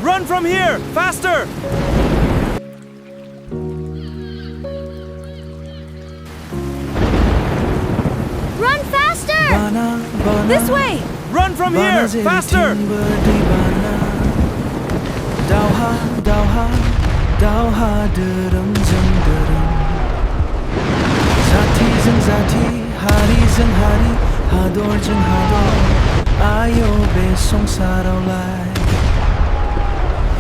Run from here! Faster! Run faster! Bana, Bana, This way! Run from here! Faster! Daoha, daoha, daoha धोरोमजों धोरोम जातिजों जाति हारिजों हारि हादरजों हादर आयो बे संसारावलाय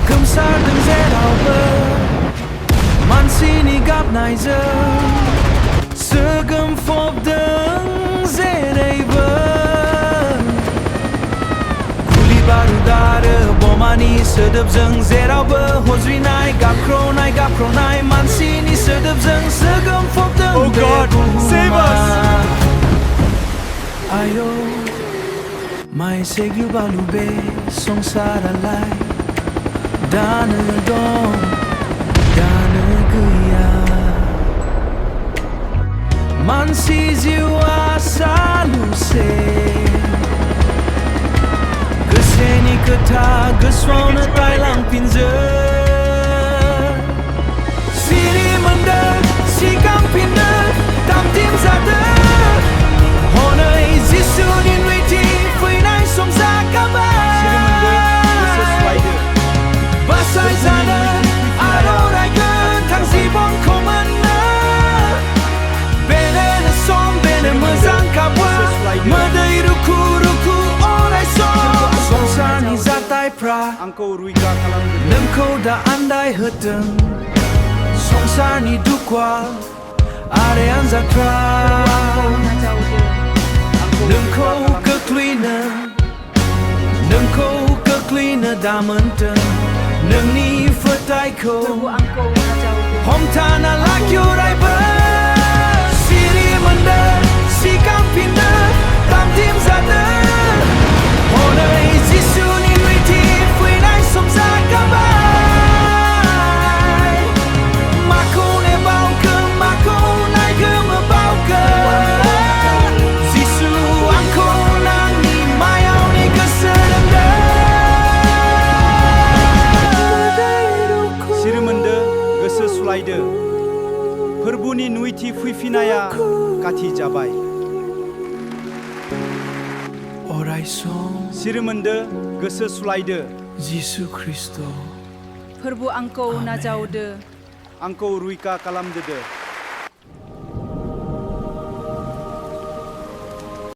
गोमसारदों जेरावबो मानसिनि गाबनायजों सोगोमफबदों जेरैबो गुलि बारुद आरो बमानि सोदोबजों जेरावबो हज्रिनाय गाबख्रावनाय मानसिनि सोदोबजों सोगोमफबदों Oh God, save us! आयो माइसे गिलुबालु बे संसारालाय दानो दं दानो गैया मानसि जिउआ सालुसे गोसोनि खोथा गोसोआवनो बायलांफिनजो सिरि मोनदों सिगांफिननो दामदिम जादों हनै जिसुनि नुथि फैनाय सम जागाबाय बासायजानो आरो रायगोन थां जिबनखौ मोननो बेनो सम बेनो मोजां खाबु मोदै रुखु रुखु अराय सम संसारनि जाथायफ्रा आंखौ रैखा खालामदो नोंखौ दा आन्दाय होदों संसारनि दुखुआ आरो आनजादफ्रा नोंखौ खोख्लैनो दा मोनदों नोंनि फोथायखौ हमथाना लाखि अरायबो सिरि मोनदों सिगांफिननो दामदिम जादों हनै जिसुनि नुथि फैनाय सम जागाबाय माखौ नेबावगोन माखौ नायगोमोबावगोन जिसु आंखौ नोंनि मायावनि गोसो सिरिमोनदो गोसो सुलायदो फोरबुनि नुथि फैफिनाया खाथि जाबाय अरायसम सिरिमोनदो गोसो सुलायदो जिसु ख्रिस्ट फोरबु आंखौ नाजावदो आंखौ रैखा खालामदो